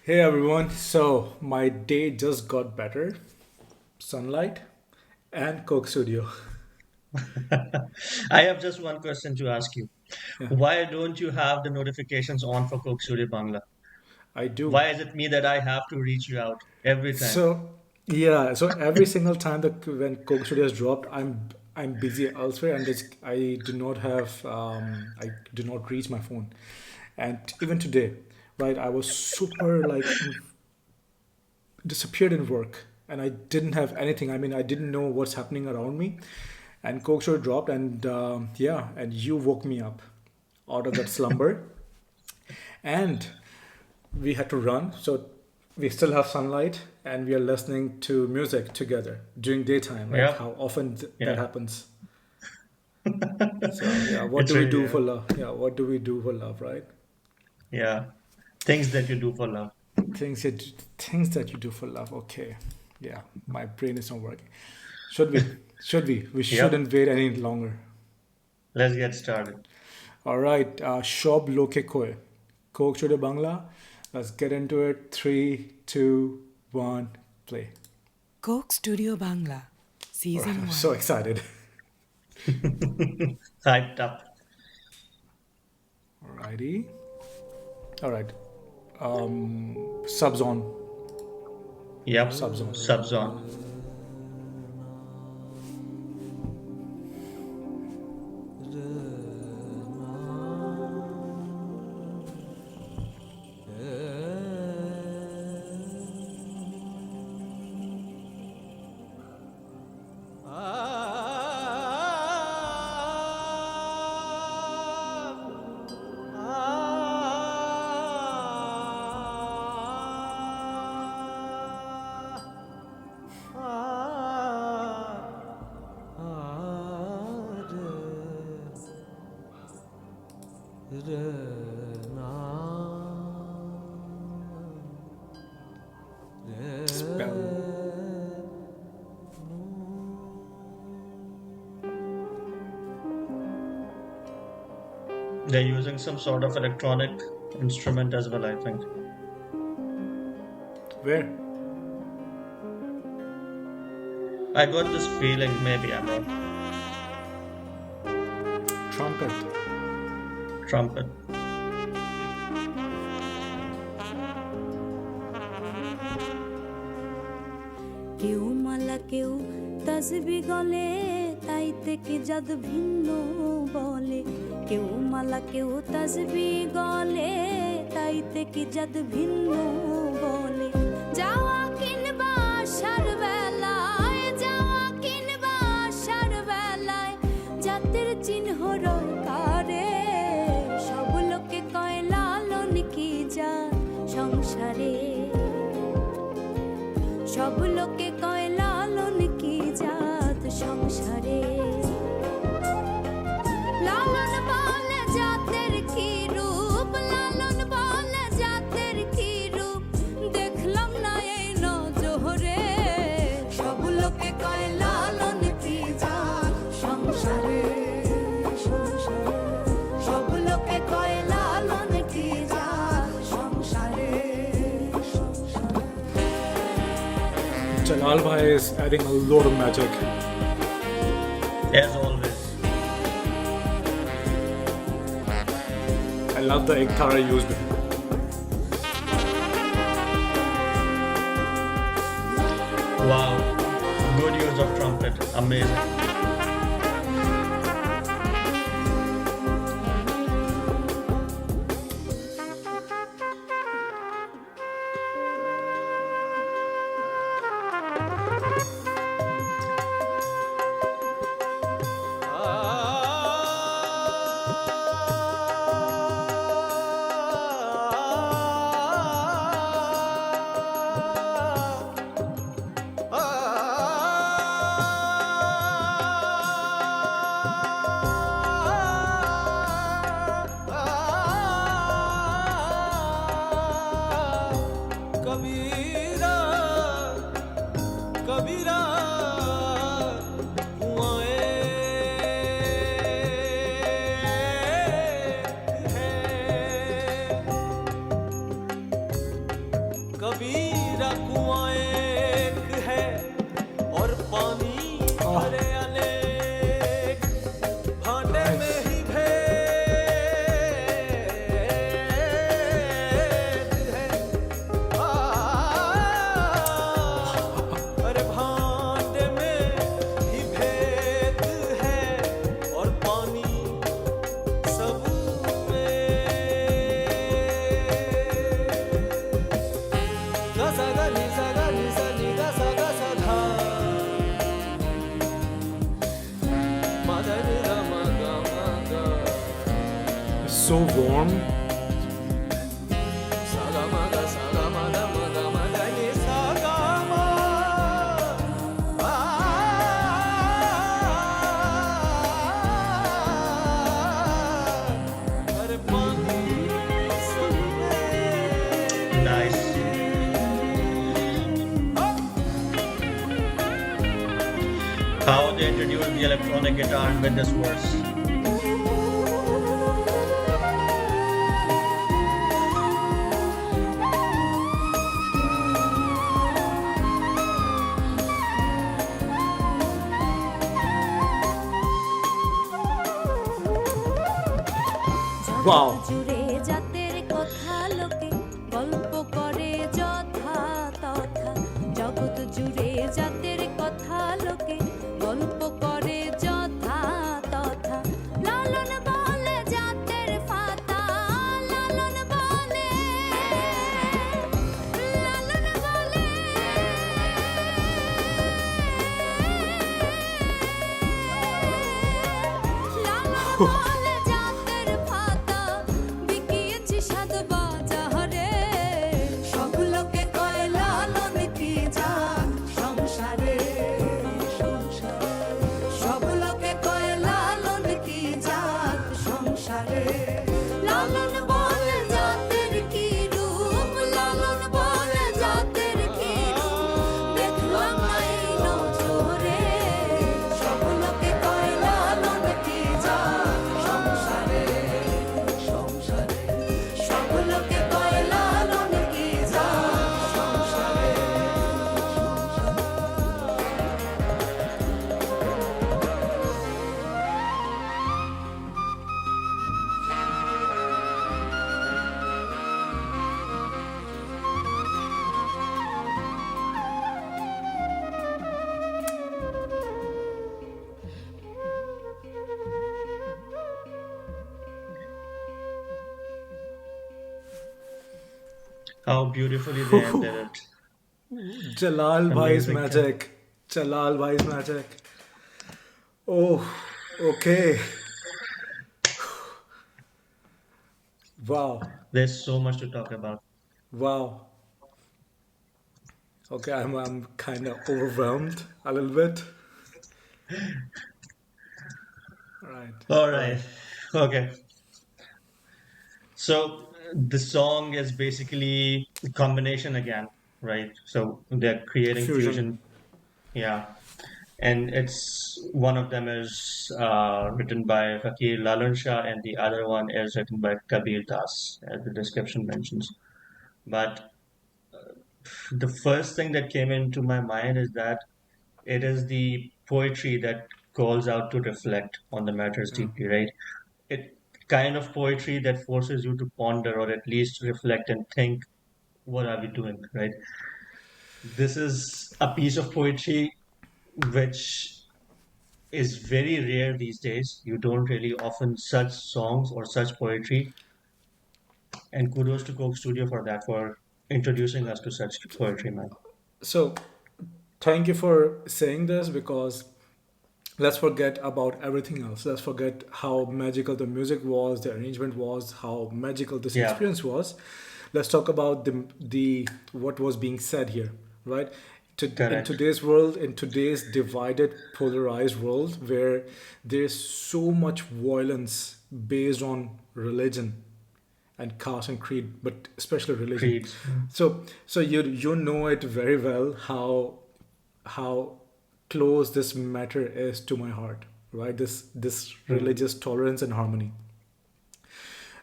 Hey everyone, so my day just got better. Sunlight and Coke Studio. I have just one question to ask you. Yeah, Why don't you have the notifications on for Coke Studio Bangla? I do. Why is it me that I have to reach you out every time? So yeah, so every single time that when Coke Studio is dropped, I'm busy elsewhere and I do not have I do not reach my phone. And even today, right, I was super like disappeared in work and I didn't have anything. I mean, I didn't know what's happening around me. And Coke Studio dropped, and yeah, and you woke me up out of that slumber. And we had to run, so we still have sunlight, and we are listening to music together during daytime, right? Yeah, How often that yeah. happens. So yeah, what It's do we really, do for love? Yeah, what do we do for love, right? yeah. Things that you do for love. Things that things that you do for love. Okay, yeah, my brain is not working. Should we? Should we? We Yep. shouldn't wait any longer. Let's get started. All right, Shob Lokey Koy, Coke Studio Bangla. Let's get into it. Three, two, one, play. Coke Studio Bangla, All right, Season I'm 1. so excited. Hyped up. Alrighty. All right. Subs on. Yep. Subs on. Subs on. Spell. They're using some sort of electronic instrument as well, I think. Where? I got this feeling, maybe I'm wrong. Trumpet. Trumpet. কেউ মালা কেউ তসবি গলে তাইতে কি জাদ ভিন্ন বলে কেউ মালা কেউ তসবি গলে তাইতে কি জাদ ভিন্ন বলে যাওয়া কিনবা আসার বেলায় যাওয়া কিনবা আসার বেলায় জাতের চিহ্ন রকারে সব লোকে কয় লালন কি যা সংসারে সব লোকে কয় লালন কি জাত সংসারে লালন বলে জাতের কি রূপ লালন বলে জাতের কি রূপ দেখলাম না এই নজরে সব লোকে কয় লালন কি জাত সংসারে সব লোকে কয় লালন কি জাত সংসারে Jalal Bhai is adding a lot of magic. As always. I love the Iktara used. Wow. Good use of trumpet. Amazing. मेरा कुआं एक है और पानी Oh, भरे अनेक भांडे में nice. ही भेद है अरे भांडे में ही भेद है और पानी सब में गा सा गा नि सा गा नि सा नि गा सा धा मा धा नि गा मा गा So warm. सा गा मा गा मा धा नि सा गा मा अरे पानी सब में Nice. How they introduced the electronic guitar with this verse. Wow. জুড়ে জাতের কথা লোকে গল্প করে যথা তথা জগৎ জুড়ে জাতের কথা লোকে গল্প করে যথা তথা লালন বলে জাতের ফাতা লালন বলে বলে জাতের ফাতা বিকিয়েছি সাদ বাজারে সব লোকে কয় লালন কি জাত সংসারে সব লোকে কয় লালন কি জাত সংসারে লালন বলে জাতের কি রূপ লালন বলে জাতের কি রূপ দেখলাম নাই নজরে সব লোকে কয় লালন কি জাত সংসারে সব লোকে কয় লালন কি জাত সংসারে How beautifully they ended it. Jalal Bhai's Amazing. magic. Jalal Bhai's magic. Oh, okay. Wow. There's so much to talk about. Wow. Okay, I'm kind of overwhelmed a little bit. Right. All right. Okay. So the song is basically a combination again, right? So they're creating Fusion. fusion. Yeah. And it's one of them is written by Fakir Lalon Shah, and the other one is written by Kabir Das, as the description mentions. But the first thing that came into my mind is that it is the poetry that calls out to reflect on the matters deeply, right? It kind of poetry that forces you to ponder or at least reflect and think, what are we doing, right? This is a piece of poetry which is very rare these days. You don't really often such songs or such poetry. And kudos to Coke Studio for that, for introducing us to such poetry, man. So, thank you for saying this because let's forget about everything else. Let's forget how magical the music was, the arrangement was, how magical this Yeah. experience was. Let's talk about the what was being said here, right? In Correct. today's world, in today's divided, polarized world, where there's so much violence based on religion and caste and creed, but especially religion. Creeds. So you know it very well how close this matter is to my heart, right? This religious tolerance and harmony.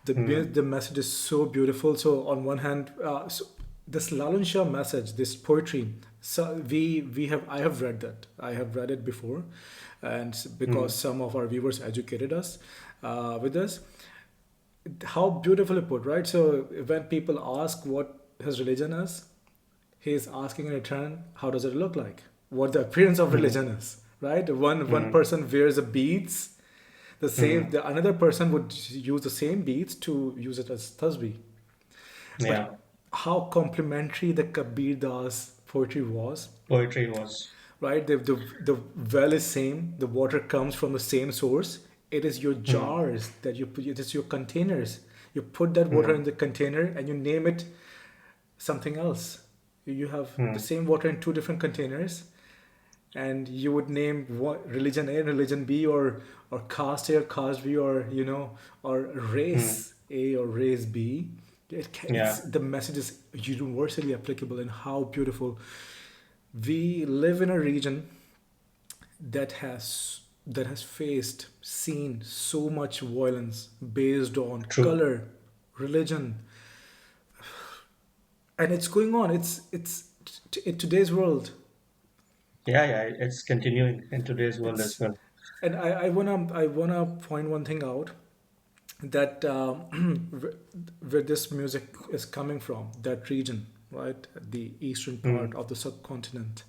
The message is so beautiful. So on one hand, so this Lalon Shah message, this poetry. So we have I have read that. I have read it before, and Hmm. because some of our viewers educated us with this, how beautifully put, right? So when people ask what his religion is, he is asking in return, how does it look like? What the appearance of Hmm. religion is, right? One Hmm. person wears a beads, Hmm. the another person would use the same beads to use it as tasbih. Yeah. But how complementary the Kabir Das poetry was, Poetry was. right? The well is same, the water comes from the same source. It is your Hmm. jars that you put, it is your containers. You put that water Hmm. in the container and you name it something else. You have the Hmm. same water in two different containers, and you would name what religion A, religion B, or caste A or caste B, or or Hmm. race A or race B. Yeah. It's the message is universally applicable, and how beautiful. We live in a region that has faced, seen so much violence based on True. color, religion, and it's going on. In today's world. Yeah, yeah, it's continuing in today's world as It's well. and I wanna point one thing out, that where this music is coming from, that region, right, the eastern part Hmm. of the subcontinent,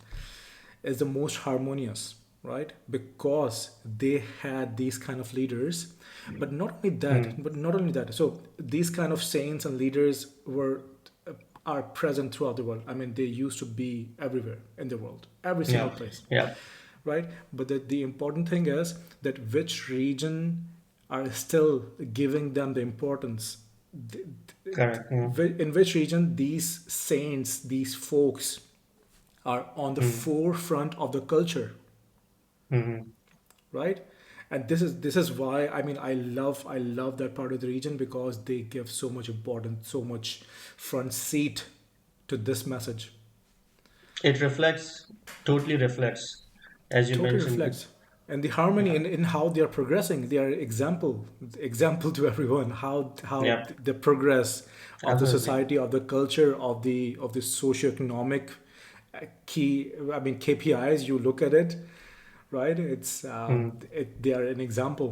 is the most harmonious, right, because they had these kind of leaders. Hmm. But not only that, so these kind of saints and leaders are present throughout the world. I mean, they used to be everywhere in the world, every single Yeah. place, Yeah. right? But the important thing is that which region are still giving them the importance. Th- Correct. Hmm. In which region these saints, these folks, are on the Hmm. forefront of the culture, Hmm. right? And this is why, I mean, I love that part of the region, because they give so much importance, so much front seat to this message. It reflects, totally reflects, as you Totally mentioned. reflects, and the harmony Yeah. in how they are progressing. They are example to everyone, how Yeah. the progress of the Absolutely. society, of the culture, of the socioeconomic key, I mean, KPIs. You look at it, right? Hmm. They are an example.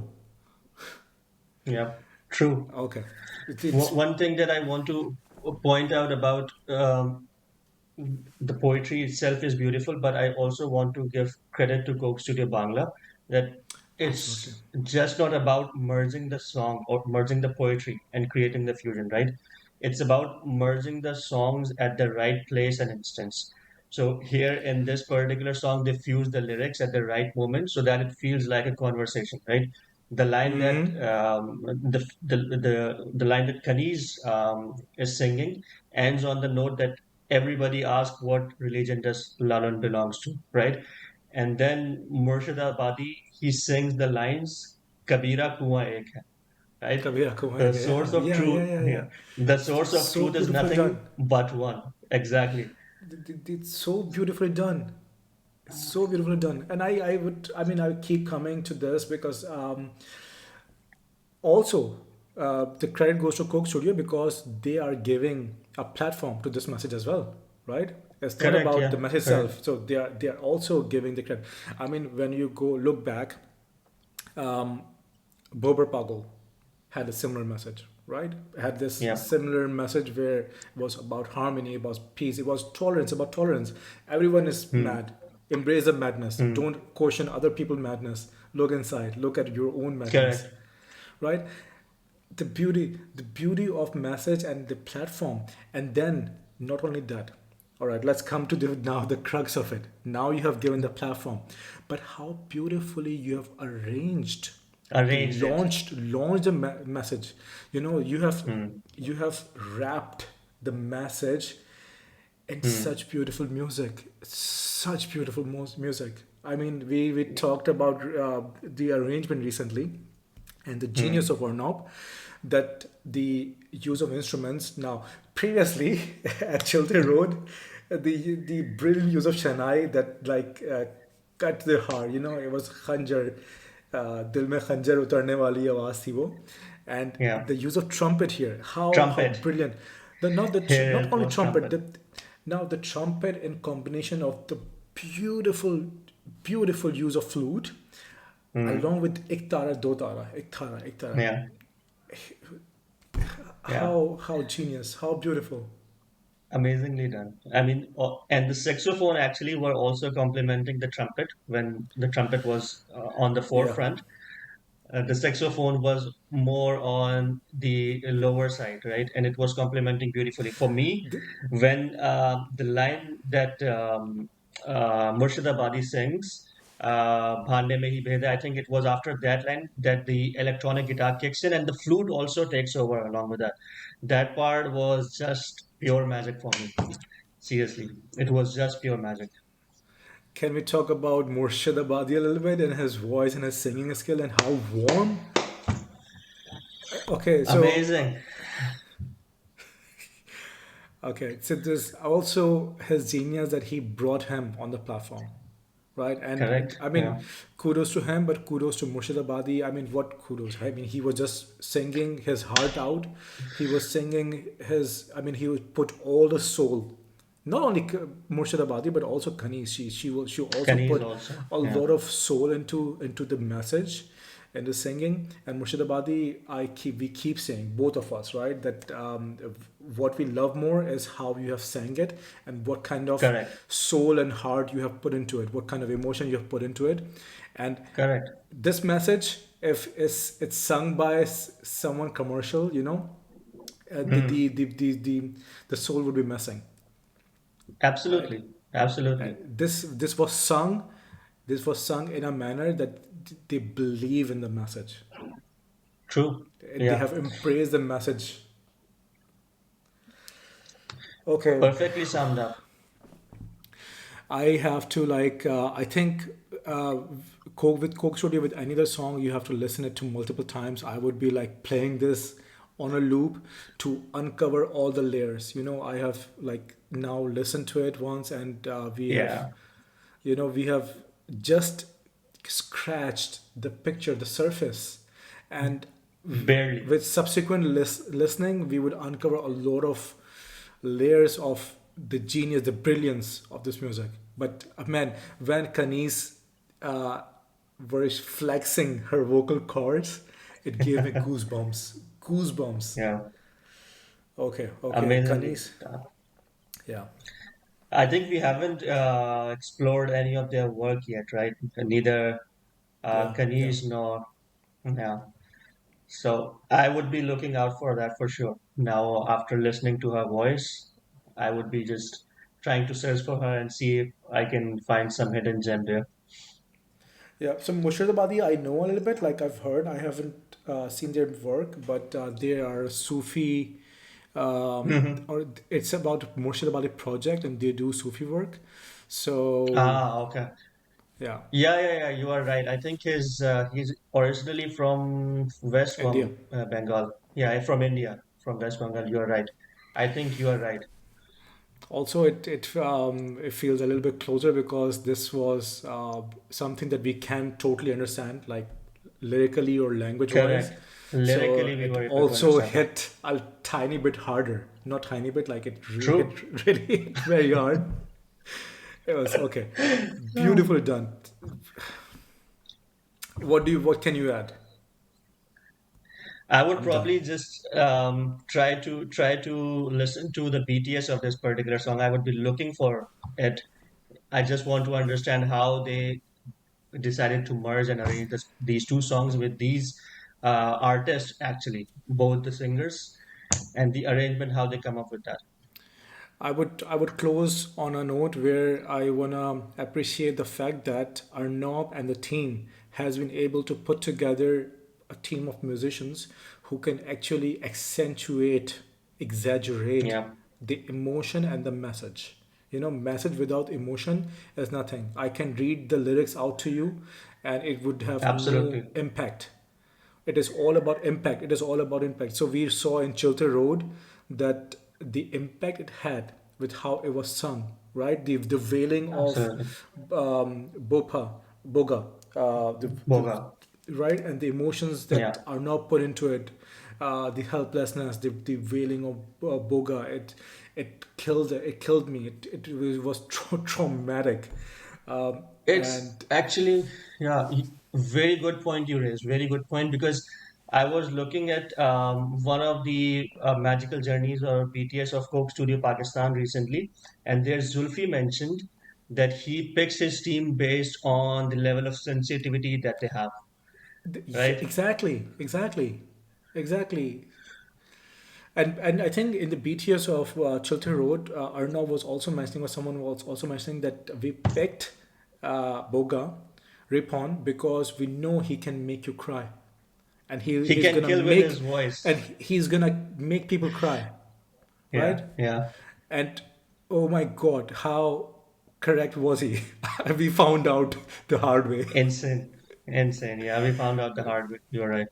Yeah. True. Okay, it's One thing that I want to point out about the poetry itself is beautiful, but I also want to give credit to Coke Studio Bangla that absolutely. it's just not about merging the song or merging the poetry and creating the fusion, right? It's about merging the songs at the right place and instance. So here in this particular song, they fuse the lyrics at the right moment so that it feels like a conversation, right? The line that Hmm. the line that Kaniz is singing ends on the note that everybody asks what religion does Lalon belongs to, right? And then Murshidabadi, he sings the lines, Kabira Kuan ek hai, right? Kabira The Kumail, source yeah, of yeah, yeah, truth, yeah, yeah, yeah. the It's source of so truth is beautifully done. nothing but one. Exactly. It's so beautifully done. So beautifully done. And I mean, I would keep coming to this because also the credit goes to Coke Studio, because they are giving a platform to this message as well, right? It's not Correct, about the yeah, message correct. itself. So they are also giving the credit. I mean, when you go look back, um, Bober Pagal had a similar message, right? Had this Yeah. similar message where it was about harmony, about peace, it was tolerance, about tolerance. Everyone is Hmm. mad. Embrace the madness. Hmm. Don't question other people's madness. Look inside. Look at your own madness, Correct. right? The beauty of message and the platform, and then not only that. All right, let's come to the crux of it. Now you have given the platform, but how beautifully you have arranged the Arranged it. launched the message. You have Hmm. you have wrapped the message in Hmm. such beautiful music, such beautiful music. I mean, we talked about the arrangement recently, and the genius Hmm. of Arnob, that the use of instruments. Now, previously at Children Road, the brilliant use of Shanai that cut the heart. It was khanjar, dil mein khanjar utarne wali आवाज थी वो, and Yeah. the use of trumpet here. How Trumpet. brilliant! Not Here it only was trumpet, trumpet. now the trumpet in combination of the beautiful, beautiful use of flute, along with iktara, dotara, iktara, iktara. Yeah, yeah. How genius, how beautiful. Amazingly done. I mean, and the saxophone actually were also complementing the trumpet when the trumpet was on the Yeah. forefront. The saxophone was more on the lower side, right? And it was complementing beautifully. For me, Th- when the line that Murshidabadi sings, Bhande Mein Hi Bheda, I think it was after that line that the electronic guitar kicks in and the flute also takes over along with that. That part was just pure magic for me. Seriously, it was just pure magic. Can we talk about Murshidabadi a little bit and his voice and his singing skill and how warm? Okay, so Amazing. there's also his genius that he brought him on the platform, right? And Correct. I mean, Yeah. kudos to him, but kudos to Murshidabadi. I mean, what kudos? I mean, he was just singing his heart out. He was singing his. I mean, he would put all the soul. Not only Murshidabadi, but also Kaniz. She also Kaniz put also. a Yeah. lot of soul into the message and the singing. And Murshidabadi, we keep saying, both of us, right, that what we love more is how you have sang it and what kind of Correct. soul and heart you have put into it, what kind of emotion you have put into it. And Correct. this message, if it's sung by someone commercial, the soul would be missing. Right. Absolutely. Absolutely. And this was sung in a manner that they believe in the message. True. They Yeah. have embraced the message. Okay, Perfectly summed up. I have to I think uh, with Coke Studio with any other song you have to listen it to multiple times. I would be like playing this on a loop to uncover all the layers. I have like now listened to it once, and Yeah. we have just scratched the picture, the surface, and Barely. with subsequent listening we would uncover a lot of layers of the genius, the brilliance of this music. But man, when Kaniz uh, was flexing her vocal cords, it gave me goosebumps, goosebumps. Yeah. Okay, okay, Amazingly Kaniz. done. Yeah, I think we haven't explored any of their work yet, right? Neither yeah, yeah. Kaniz nor yeah. So I would be looking out for that for sure. Now, after listening to her voice, I would be just trying to search for her and see if I can find some hidden gem there. Yeah, so Murshidabadi, I know a little bit. Like I've heard, I haven't seen their work, but they are Sufi, or it's about Murshidabadi project, and they do Sufi work. So Ah, okay. yeah, Yeah, yeah, yeah, you are right. I think he's originally from West India. Bengal. Yeah, from India, from West Bengal. You are right. I think you are right. Also, it feels a little bit closer because this was something that we can totally understand, like lyrically or language wise. Correct. So Lyrically, we it were able to also understand that. hit a tiny bit harder, not tiny bit, like it True. hit really hit very hard. It was okay, beautifully done. What can you add? I would I'm done. probably just try to listen to the BTS of this particular song. I would be looking for it. I just want to understand how they decided to merge and arrange these two songs with these artists, actually, both the singers and the arrangement, how they come up with that. I would close on a note where I wanna appreciate the fact that Arnob and the team has been able to put together a team of musicians who can actually accentuate, exaggerate Yeah, the emotion and the message. Message without emotion is nothing. I can read the lyrics out to you, and it would have no absolutely. impact. It is all about impact. It is all about impact. So we saw in Chilter Road that the impact it had with how it was sung, right? The wailing of Absolutely. Boga, the Boga. right, and the emotions Yeah. that are now put into it. the helplessness, the wailing of Boga. It killed me. It was traumatic. It's And actually, yeah, very good point you raised. Very good point because I was looking at one of the magical journeys or BTS of Coke Studio Pakistan recently, and there Zulfi mentioned that he picks his team based on the level of sensitivity that they have, yeah, right? exactly. And I think in the BTS of Chilter Road, Arnob was also mentioning, or someone was also mentioning that we picked Boga Ripon because we know he can make you cry, and He can kill with his voice. he's gonna make people cry, Yeah, right? yeah. And oh my God, how correct was he? We found out the hard way. Insane. Insane. Yeah, we found out the hard way. You're right.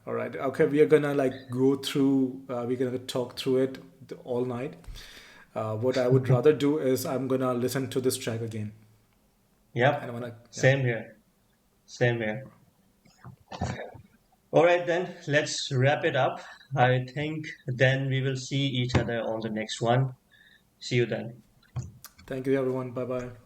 All right. Okay, we are gonna like go through. We're gonna talk through it all night. What I would rather do is I'm gonna listen to this track again, and I Yep. wanna, yeah. Same here. Same here. All right, then let's wrap it up. I think then we will see each other on the next one. See you then. Thank you, everyone. Bye bye.